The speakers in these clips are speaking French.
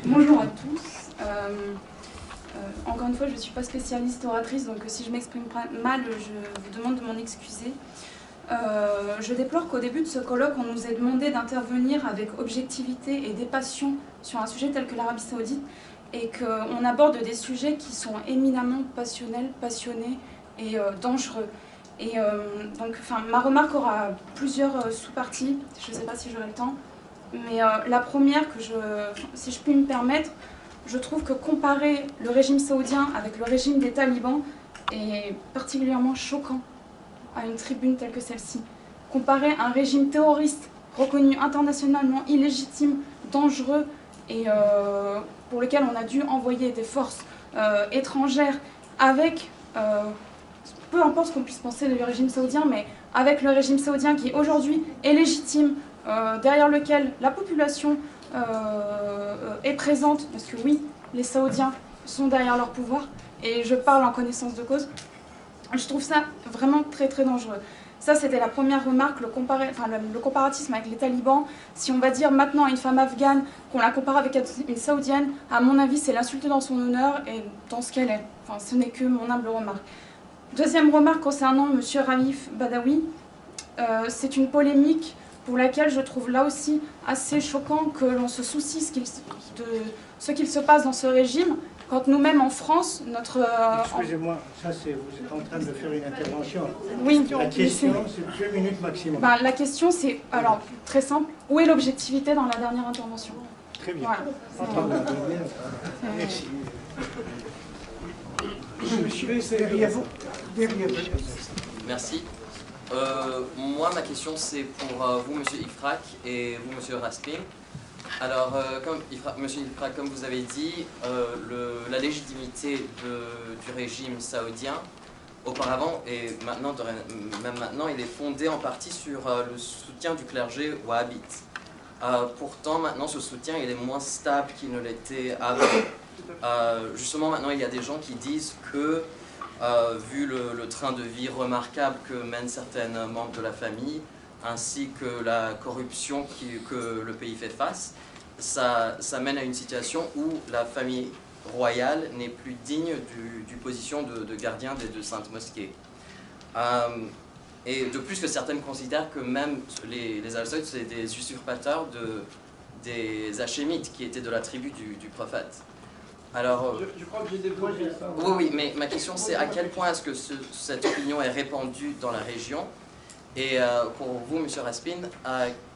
Bonjour à tous. Encore une fois, je ne suis pas spécialiste oratrice, donc si je m'exprime mal, je vous demande de m'en excuser. Je déplore qu'au début de ce colloque, on nous ait demandé d'intervenir avec objectivité et dépassion sur un sujet tel que l'Arabie Saoudite et qu'on aborde des sujets qui sont éminemment passionnels, passionnés et dangereux. Et donc, ma remarque aura plusieurs sous-parties, je ne sais pas si j'aurai le temps. Mais la première, si je puis me permettre, je trouve que comparer le régime saoudien avec le régime des talibans est particulièrement choquant à une tribune telle que celle-ci. Comparer un régime terroriste reconnu internationalement illégitime, dangereux et pour lequel on a dû envoyer des forces étrangères avec, peu importe ce qu'on puisse penser du régime saoudien, mais avec le régime saoudien qui aujourd'hui est légitime, derrière lequel la population est présente, parce que oui, les Saoudiens sont derrière leur pouvoir, et je parle en connaissance de cause, je trouve ça vraiment très très dangereux. Ça, c'était la première remarque, le comparatisme avec les talibans. Si on va dire maintenant à une femme afghane qu'on la compare avec une saoudienne, à mon avis, c'est l'insulter dans son honneur et dans ce qu'elle est. Enfin, ce n'est que mon humble remarque. Deuxième remarque concernant M. Raif Badawi, c'est une polémique pour laquelle je trouve là aussi assez choquant que l'on se soucie de ce qu'il se passe dans ce régime, quand nous-mêmes en France, notre... Excusez-moi, ça c'est vous êtes en train de faire une intervention. Oui. La question, c'est 2 minutes maximum. La question, c'est, alors, très simple, où est l'objectivité dans la dernière intervention? Très bien. Voilà. Merci. Monsieur, c'est derrière vous. Merci. Moi, ma question, c'est pour vous, Monsieur Ifrak, et vous, Monsieur Raspin. Alors, Monsieur Ifrak, comme vous avez dit, la légitimité du régime saoudien, auparavant, et maintenant, même maintenant, il est fondé en partie sur le soutien du clergé wahhabite. Pourtant, maintenant, ce soutien, il est moins stable qu'il ne l'était avant. Justement, maintenant, il y a des gens qui disent que vu le train de vie remarquable que mènent certains membres de la famille, ainsi que la corruption que le pays fait face, ça mène à une situation où la famille royale n'est plus digne du position de gardien des 2 saintes mosquées. Et de plus que certaines considèrent que même les Al-Saud, c'est des usurpateurs des Hachémites, qui étaient de la tribu du prophète. Alors, je crois que j'ai développé ça. Oui, mais ma question c'est à quel point est-ce que cette opinion est répandue dans la région? Et pour vous, M. Raspin,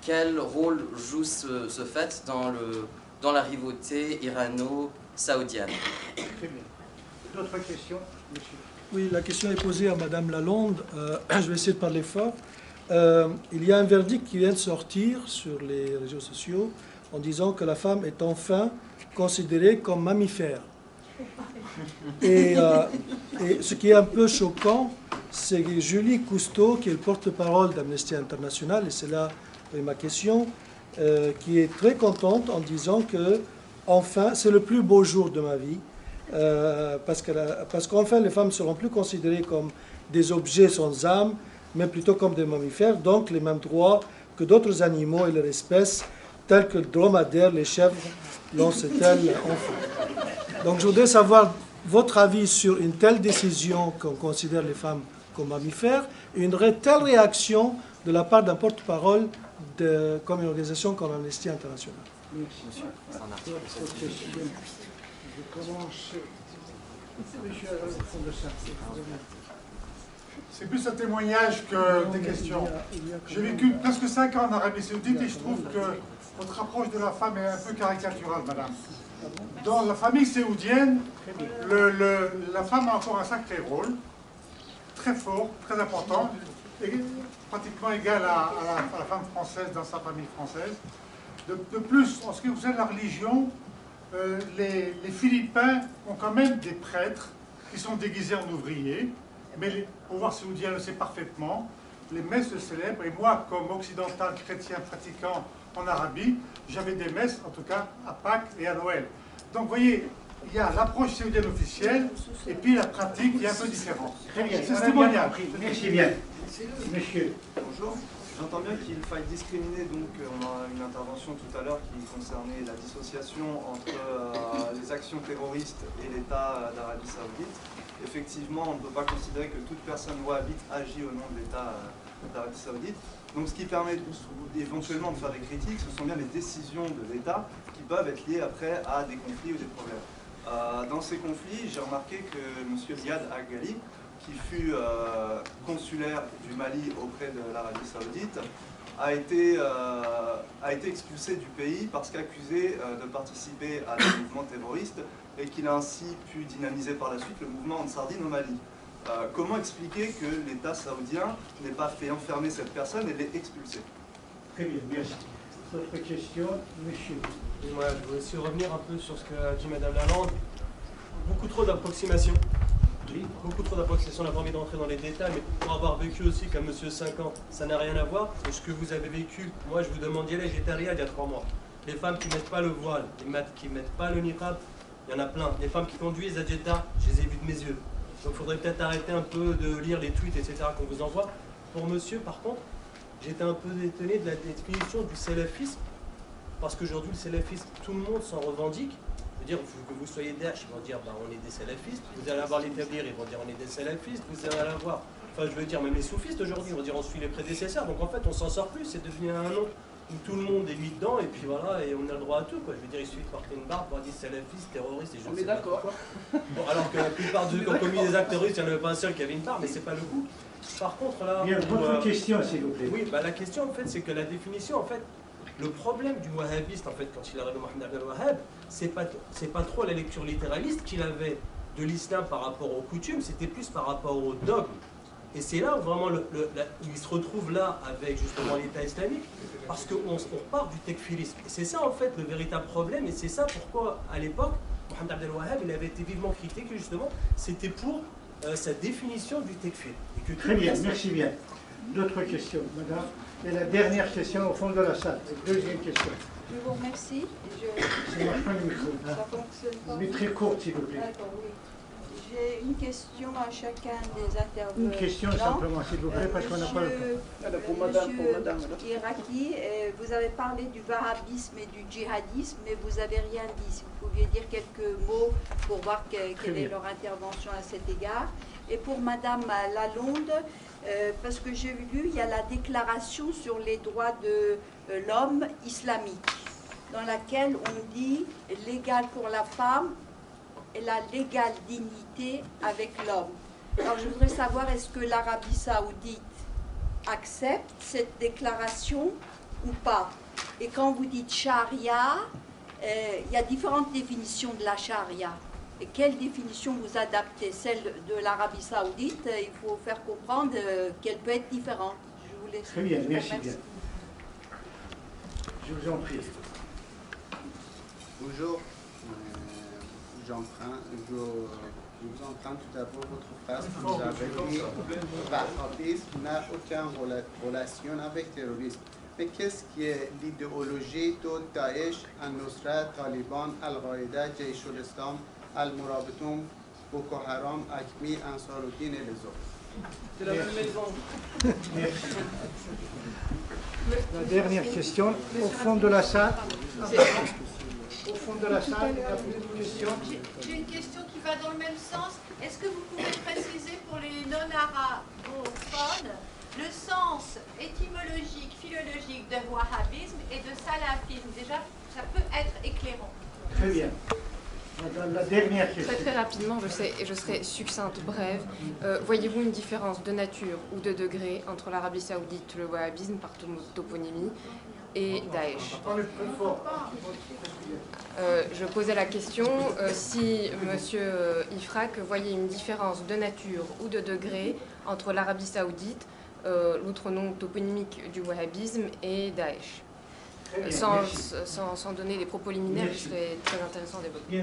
quel rôle joue ce fait dans la rivauté irano-saoudienne? Très bien. D'autres questions, monsieur? Oui, la question est posée à Madame Lalonde. Je vais essayer de parler fort. Il y a un verdict qui vient de sortir sur les réseaux sociaux en disant que la femme est enfin considérée comme mammifère. Et ce qui est un peu choquant, c'est que Julie Cousteau, qui est le porte-parole d'Amnesty International, et c'est là ma question, qui est très contente en disant que, enfin, c'est le plus beau jour de ma vie, parce qu'enfin les femmes ne seront plus considérées comme des objets sans âme, mais plutôt comme des mammifères, donc les mêmes droits que d'autres animaux et leurs espèces, tels que le dromadaire, les chèvres, l'once et tel enfant. Donc je voudrais savoir votre avis sur une telle décision qu'on considère les femmes comme mammifères et une telle réaction de la part d'un porte-parole comme une organisation comme Amnesty International. Merci, monsieur. Je commence. Monsieur, au fond de ça. C'est plus un témoignage que des questions. J'ai vécu presque 5 ans en Arabie Saoudite et je trouve que votre approche de la femme est un peu caricaturale, madame. Dans la famille saoudienne, la femme a encore un sacré rôle, très fort, très important, et pratiquement égal à la femme française dans sa famille française. De plus, en ce qui concerne la religion, les Philippins ont quand même des prêtres qui sont déguisés en ouvriers, mais le pouvoir saoudien le sait parfaitement. Les messes se célèbrent, et moi, comme occidental chrétien pratiquant en Arabie, j'avais des messes, en tout cas, à Pâques et à Noël. Donc, vous voyez, il y a l'approche saoudienne officielle, et puis la pratique qui est un peu différente. Très bien, c'est ce témoignage. Merci bien. Monsieur. Bonjour, J'entends bien qu'il faille discriminer, donc on a une intervention tout à l'heure qui concernait la dissociation entre les actions terroristes et l'État d'Arabie Saoudite. Effectivement, on ne peut pas considérer que toute personne wahhabite agit au nom de l'État d'Arabie Saoudite. Donc ce qui permet éventuellement de faire des critiques, ce sont bien les décisions de l'État qui peuvent être liées après à des conflits ou des problèmes. Dans ces conflits, j'ai remarqué que M. Ziad Al-Ghali, qui fut consulaire du Mali auprès de l'Arabie Saoudite, a été expulsé du pays parce qu'accusé de participer à des mouvements terroristes et qu'il a ainsi pu dynamiser par la suite le mouvement Ansardine au Mali. Comment expliquer que l'État saoudien n'ait pas fait enfermer cette personne et l'ait expulsée? Très bien, merci. Autre question, monsieur. Et moi, je voudrais aussi revenir un peu sur ce qu'a dit Madame Lalande. Beaucoup trop d'approximations. Beaucoup trop d'approximations, on n'a pas envie d'entrer dans les détails, mais pour avoir vécu aussi comme Monsieur 50, ça n'a rien à voir. Et ce que vous avez vécu, moi je vous demande d'y aller, j'étais à Riyad il y a 3 mois. Les femmes qui ne mettent pas le voile, qui ne mettent pas le niqab, il y en a plein. Les femmes qui conduisent à Jeddah, je les ai vues de mes yeux. Donc il faudrait peut-être arrêter un peu de lire les tweets, etc. qu'on vous envoie. Pour monsieur, par contre, j'étais un peu étonné de la définition du salafisme, parce qu'aujourd'hui, le salafisme, tout le monde s'en revendique. Je veux dire, que vous soyez Daesh, ils vont dire bah, on est des salafistes. Vous allez avoir l'établir, ils vont dire on est des salafistes. Vous allez avoir, enfin je veux dire, même les soufistes aujourd'hui, ils vont dire on suit les prédécesseurs. Donc en fait, on s'en sort plus, c'est devenu un nom où tout le monde est mis dedans, et puis voilà, et on a le droit à tout, quoi. Je veux dire, il suffit de porter une barbe pour dire salafiste, terroriste, et je ne sais pas quoi. Bon, alors que la plupart de ceux qui ont commis des actes terroristes, il n'y en avait pas un seul qui avait une barbe, mais c'est pas le coup. Par contre, là... Bien, votre question, s'il vous plaît. Oui, bah, la question, en fait, c'est que la définition, en fait, le problème du wahhabiste, en fait, quand il arrive Mohamed Abdel Wahhab, c'est pas trop la lecture littéraliste qu'il avait de l'islam par rapport aux coutumes, c'était plus par rapport au dogme. Et c'est là où vraiment il se retrouve là avec justement l'État islamique, parce qu'on part du tekfirisme. Et c'est ça en fait le véritable problème, et c'est ça pourquoi à l'époque, Mohamed Abdel Wahhab, il avait été vivement critiqué justement, c'était pour sa définition du tekfir. Très bien, merci bien. D'autres questions, madame? Et la dernière question au fond de la salle, deuxième question. Je vous remercie. Ça marche pas le micro. Ça fonctionne pas. Mais très courte, s'il vous plaît. D'accord, oui. J'ai une question à chacun des intervenants. Une question simplement, s'il vous plaît, parce qu'on n'a pas le temps. Pour madame. Iraki, vous avez parlé du wahhabisme et du djihadisme, mais vous n'avez rien dit. Si vous pouviez dire quelques mots pour voir quelle est leur intervention à cet égard. Et pour madame Lalonde, parce que j'ai lu, il y a la déclaration sur les droits de l'homme islamique, dans laquelle on dit l'égal pour la femme et la légale dignité avec l'homme. Alors je voudrais savoir, est-ce que l'Arabie Saoudite accepte cette déclaration ou pas? Et quand vous dites charia, il y a différentes définitions de la charia. Et quelle définition vous adaptez? Celle de l'Arabie Saoudite, il faut faire comprendre qu'elle peut être différente. Je vous laisse. Très bien, merci bien. Je vous en prie. Bonjour. Je vous emprunte tout d'abord votre phrase que vous avez dit. Le wahhabisme n'a aucune relation avec le terrorisme. Mais qu'est-ce qui est l'idéologie de Daesh, Al-Nusra, Taliban, Al-Qaïda, Jaish al-Islam, Al-Murabitoun, Boko Haram, Akmi, Ansaruddin et les autres? C'est la même maison. Merci. La dernière question, au fond de la salle. Au fond de la salle, il y a une question. J'ai une question qui va dans le même sens. Est-ce que vous pouvez préciser pour les non-arabophones le sens étymologique, philologique de wahhabisme et de salafisme? Déjà, ça peut être éclairant. Très bien. Madame, la dernière question. Très rapidement, je serai succincte, brève. Voyez-vous une différence de nature ou de degré entre l'Arabie Saoudite, le wahhabisme par toponymie, et Daesh? Je posais la question si monsieur Ifrak voyait une différence de nature ou de degré entre l'Arabie Saoudite, l'autre nom toponymique du wahhabisme, et Daesh. Sans donner des propos liminaires, je serais très intéressant à développer.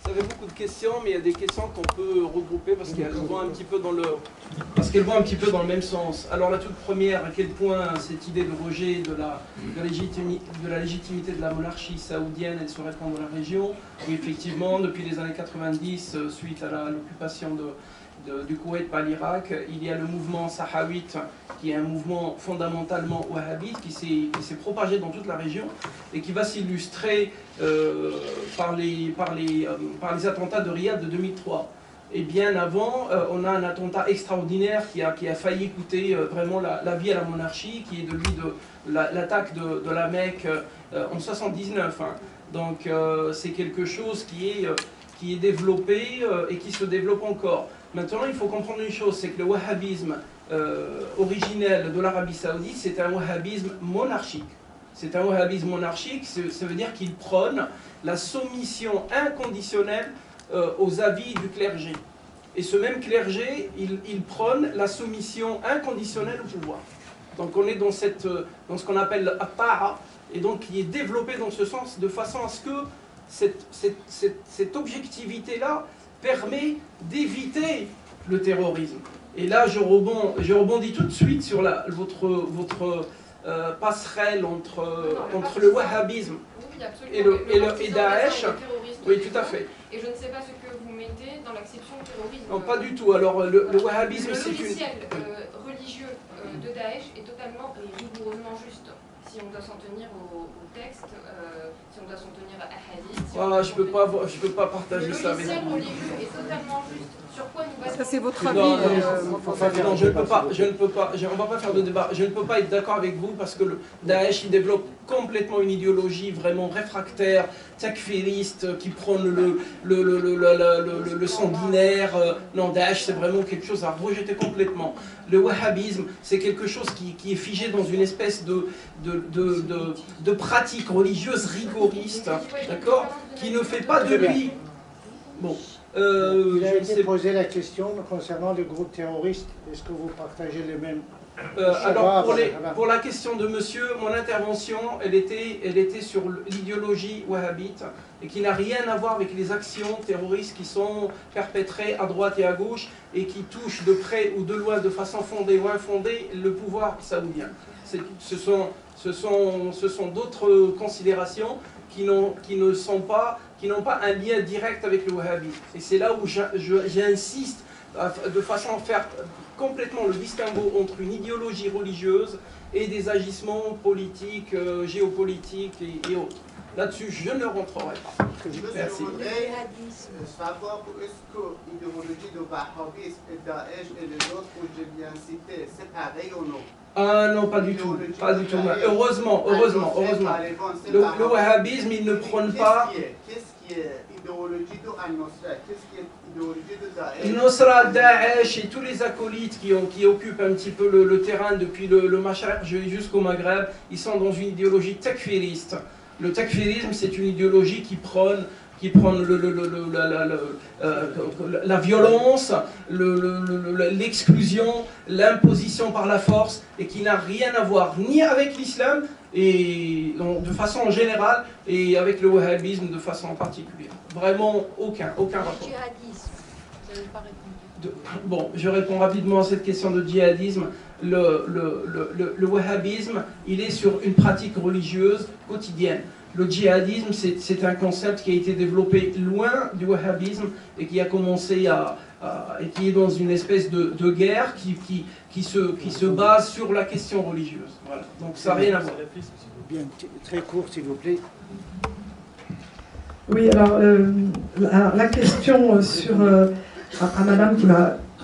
Vous avez beaucoup de questions, mais il y a des questions qu'on peut regrouper parce qu'elles vont un petit peu dans le même sens. Alors la toute première, à quel point cette idée de rejet de la légitimité de la monarchie saoudienne, elle se répand dans la région, où effectivement depuis les années 90, suite à l'occupation du Koweït par l'Irak, il y a le mouvement sahawite, qui est un mouvement fondamentalement wahhabite, qui s'est propagé dans toute la région et qui va s'illustrer par les attentats de Riyad de 2003. Et bien avant, on a un attentat extraordinaire qui a failli coûter vraiment la vie à la monarchie, qui est celui de l'attaque de la Mecque en 79. Hein. Donc c'est quelque chose qui est développé et qui se développe encore. Maintenant, il faut comprendre une chose, c'est que le wahhabisme originel de l'Arabie Saoudite, c'est un wahhabisme monarchique. C'est un wahhabisme monarchique, ça veut dire qu'il prône la soumission inconditionnelle aux avis du clergé. Et ce même clergé, il prône la soumission inconditionnelle au pouvoir. Donc on est dans ce qu'on appelle l'atta'a, et donc qui est développé dans ce sens, de façon à ce que cette objectivité-là permet d'éviter le terrorisme. Et là, je rebondis tout de suite sur votre passerelle entre le wahhabisme et Daesh. Oui, tout à fait. Et je ne sais pas ce que vous mettez dans l'acception de terrorisme. Non, pas du tout. Alors, le wahhabisme, c'est une... Le logiciel religieux de Daesh est totalement et rigoureusement juste. Si on doit s'en tenir au texte, si on doit s'en tenir à hadith... Si voilà, je peux pas partager ça avec vous. Le logiciel religieux est totalement juste. Sur quoi nous basons... Ça, c'est votre avis. Non, je ne peux pas, on va pas faire de débat. Je ne peux pas être d'accord avec vous parce que le Daesh, il développe complètement une idéologie vraiment réfractaire, takfiriste, qui prône le sanguinaire. Non, Daesh, c'est vraiment quelque chose à rejeter complètement. Le wahhabisme, c'est quelque chose qui est figé dans une espèce de pratique religieuse rigoriste, d'accord, qui ne fait pas de lui... Bon. Vous avez posé la question concernant le groupe terroriste. Est-ce que vous partagez les mêmes... Alors, pour la question de monsieur, mon intervention, elle était sur l'idéologie wahhabite et qui n'a rien à voir avec les actions terroristes qui sont perpétrées à droite et à gauche et qui touchent de près ou de loin, de façon fondée ou infondée, le pouvoir saoudien. Ce sont d'autres considérations qui n'ont pas un lien direct avec le wahhabisme. Et c'est là où j'insiste de façon à faire complètement le distinguo entre une idéologie religieuse et des agissements politiques, géopolitiques et autres. Là-dessus, je ne rentrerai pas. Merci. Je voudrais savoir est-ce que l'idéologie de wahhabisme et Daesh et les autres que j'ai bien cités, c'est pareil ou non? Ah non, pas du tout. Pas du tout. Heureusement. Le wahhabisme, il ne prône pas... Qu'est-ce qui est idéologie de Al-Nusra? Qu'est-ce qui est idéologie de Daesh? Nusra, Daesh et tous les acolytes qui occupent un petit peu le terrain depuis le Mashriq jusqu'au Maghreb, ils sont dans une idéologie takfiriste. Le takfirisme, c'est une idéologie qui prône la violence, l'exclusion, l'imposition par la force, et qui n'a rien à voir ni avec l'islam, et de façon générale, et avec le wahhabisme de façon particulière. Vraiment aucun rapport. Bon, je réponds rapidement à cette question de djihadisme. Le wahhabisme, il est sur une pratique religieuse quotidienne. Le djihadisme, c'est un concept qui a été développé loin du wahhabisme et qui a commencé et qui est dans une espèce de guerre qui se base sur la question religieuse. Voilà. Donc ça n'a rien à voir. Bien, très court s'il vous plaît. Oui, alors la question sur à madame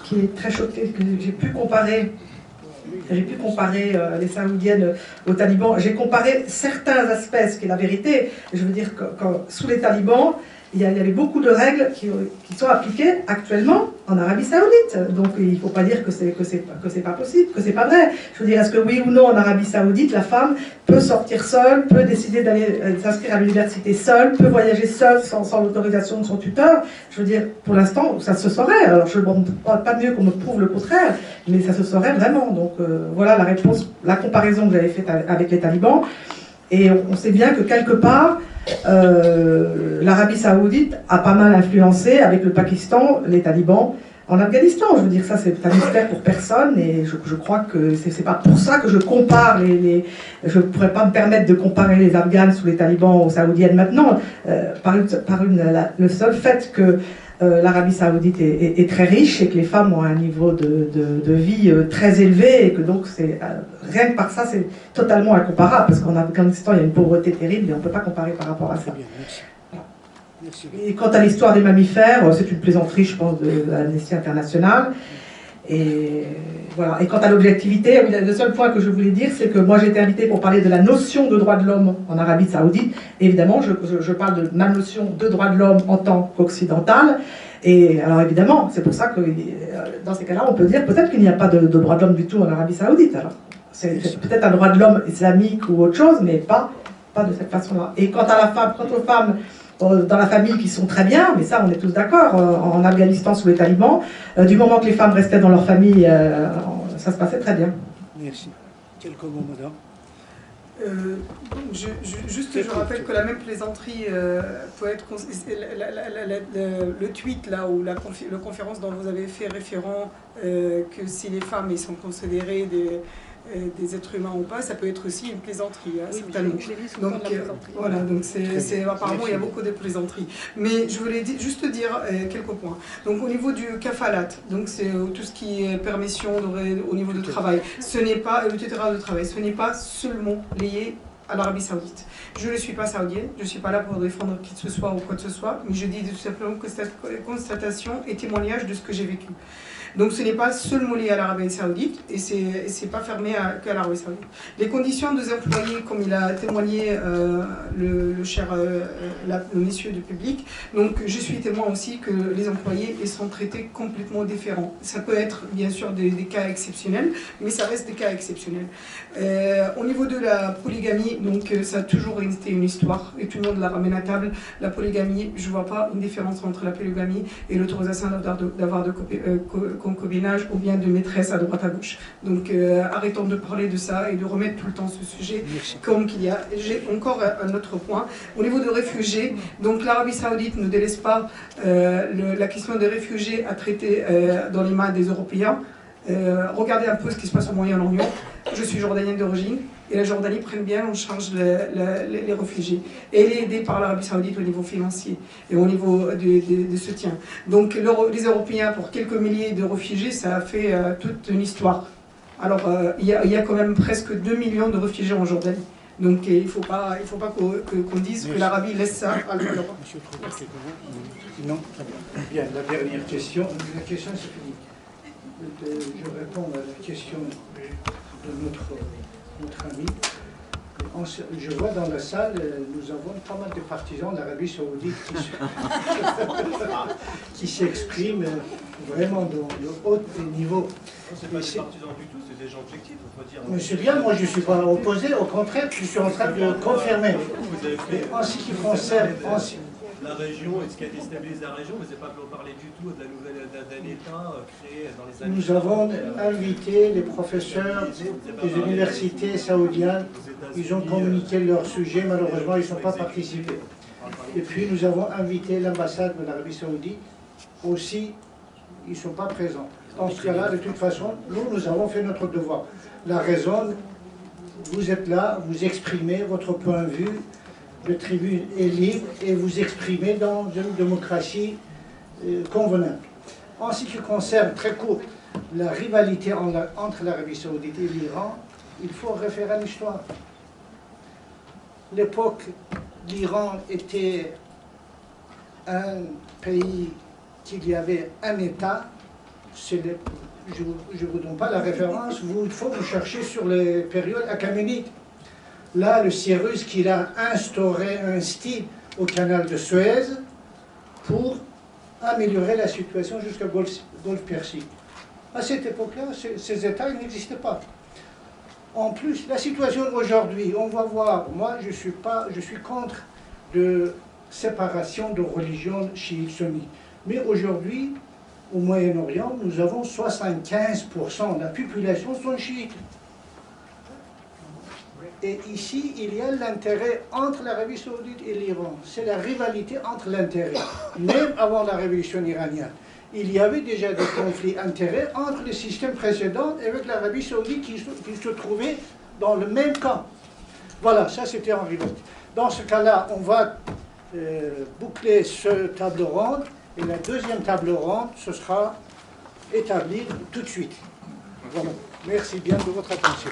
qui est très choquée, que j'ai pu comparer les Saoudiennes aux talibans. J'ai comparé certains aspects, ce qui est la vérité. Je veux dire que sous les talibans, il y avait beaucoup de règles qui sont appliquées actuellement en Arabie Saoudite. Donc il ne faut pas dire que c'est pas possible, que c'est pas vrai. Je veux dire, est-ce que oui ou non en Arabie Saoudite, la femme peut sortir seule, peut décider d'aller s'inscrire à l'université seule, peut voyager seule sans l'autorisation de son tuteur? Je veux dire, pour l'instant, ça se saurait. Alors je ne demande pas mieux qu'on me prouve le contraire, mais ça se saurait vraiment. Donc voilà la réponse, la comparaison que j'avais faite avec les talibans. Et on sait bien que quelque part, l'Arabie Saoudite a pas mal influencé avec le Pakistan, les talibans en Afghanistan. Je veux dire, ça c'est un mystère pour personne et je crois que c'est pas pour ça que je compare je ne pourrais pas me permettre de comparer les Afghanes sous les talibans aux Saoudiennes maintenant, le seul fait que l'Arabie Saoudite est très riche et que les femmes ont un niveau de vie très élevé et que donc rien que par ça c'est totalement incomparable parce qu'en Afghanistan il y a une pauvreté terrible et on ne peut pas comparer par rapport à ça. Et quant à l'histoire des mammifères, c'est une plaisanterie je pense de l'Amnesty International. Et voilà. Et quant à l'objectivité, le seul point que je voulais dire, c'est que moi j'ai été invitée pour parler de la notion de droit de l'homme en Arabie Saoudite. Et évidemment, je parle de ma notion de droit de l'homme en tant qu'occidentale. Et alors évidemment, c'est pour ça que dans ces cas-là, on peut dire peut-être qu'il n'y a pas de droit de l'homme du tout en Arabie Saoudite. Alors, c'est peut-être un droit de l'homme islamique ou autre chose, mais pas de cette façon-là. Et quant aux femmes dans la famille qui sont très bien, mais ça on est tous d'accord, en Afghanistan sous les talibans, du moment que les femmes restaient dans leur famille, ça se passait très bien. Merci. Quelques mots, madame. Je rappelle que la même plaisanterie peut être... Le tweet là, ou la conférence dont vous avez fait référent, que si les femmes ils sont considérées des êtres humains ou pas, ça peut être aussi une plaisanterie. Hein, oui, donc voilà, donc apparemment il y a beaucoup de plaisanteries. Mais je voulais juste dire quelques points. Donc au niveau du kafalat, donc c'est tout ce qui est permission au niveau du travail, ce n'est pas le tutorat de travail, ce n'est pas seulement lié à l'Arabie Saoudite. Je ne suis pas saoudienne, je ne suis pas là pour défendre qui que ce soit ou quoi que ce soit, mais je dis tout simplement que cette constatation et témoignage de ce que j'ai vécu. Donc ce n'est pas seulement lié à l'Arabie Saoudite et c'est pas fermé qu'à l'Arabie Saoudite. Les conditions des employés, comme il a témoigné le cher le monsieur du public, donc je suis témoin aussi que les employés ils sont traités complètement différents. Ça peut être bien sûr des cas exceptionnels, mais ça reste des cas exceptionnels. Au niveau de la polygamie, donc ça a toujours été une histoire et tout le monde la ramène à table. La polygamie, je ne vois pas une différence entre la polygamie et l'autorisation d'avoir de concubinage ou bien de maîtresse à droite à gauche. Donc arrêtons de parler de ça et de remettre tout le temps ce sujet comme qu'il y a. J'ai encore un autre point. Au niveau de réfugiés, donc l'Arabie Saoudite ne délaisse pas la question des réfugiés à traiter dans les mains des Européens. Regardez un peu ce qui se passe au Moyen-Orient. Je suis jordanienne d'origine et la Jordanie prend bien en charge les réfugiés. Et elle est aidée par l'Arabie Saoudite au niveau financier et au niveau de soutien. Donc les Européens, pour quelques milliers de réfugiés, ça a fait toute une histoire. Alors il y a quand même presque 2 millions de réfugiés en Jordanie. Donc il ne faut pas qu'on dise que l'Arabie laisse ça à l'Europe. Non, très bien. Bien, la dernière question. La question c'est fini. Je réponds à la question de notre ami. Je vois dans la salle, nous avons pas mal de partisans d'Arabie Saoudite qui s'expriment vraiment dans le haut niveau. Ce n'est pas des partisans du tout, c'est des gens objectifs, il faut dire. Mais c'est bien, moi je ne suis pas opposé, au contraire, je suis en train de confirmer. En ce qui concerne la région et ce qui a déstabilisé la région, mais c'est pas pour parler du tout d'un État créé dans les années. Nous avons invité les professeurs des universités saoudiennes. Ils ont communiqué leur sujet, malheureusement ils ne sont pas participés. Et puis nous avons invité l'ambassade de l'Arabie Saoudite, aussi ils ne sont pas présents. Dans ce cas-là, de toute façon, nous avons fait notre devoir. La raison, vous êtes là, vous exprimez votre point de vue, le tribune est libre et vous exprimez dans une démocratie convenable. En ce qui concerne, très court, la rivalité entre l'Arabie Saoudite et l'Iran, il faut référer à l'histoire. L'époque, l'Iran était un pays qu'il y avait un État. Je ne vous donne pas la référence, il faut vous chercher sur les périodes achéménides. Là, le Cyrus qui a instauré un style au canal de Suez pour améliorer la situation jusqu'au Golfe Persique. À cette époque-là, ces États n'existaient pas. En plus, la situation aujourd'hui, on va voir, moi je suis contre de séparation de religion chiite-sunnite. Mais aujourd'hui, au Moyen-Orient, nous avons 75% de la population sont chiites. Et ici, il y a l'intérêt entre l'Arabie Saoudite et l'Iran. C'est la rivalité entre l'intérêt. Même avant la révolution iranienne, il y avait déjà des conflits d'intérêts entre le système précédent et avec l'Arabie Saoudite qui se trouvait dans le même camp. Voilà, ça c'était en rivalité. Dans ce cas-là, on va boucler ce table ronde Et la deuxième table ronde, ce sera établie tout de suite. Voilà. Merci bien de votre attention.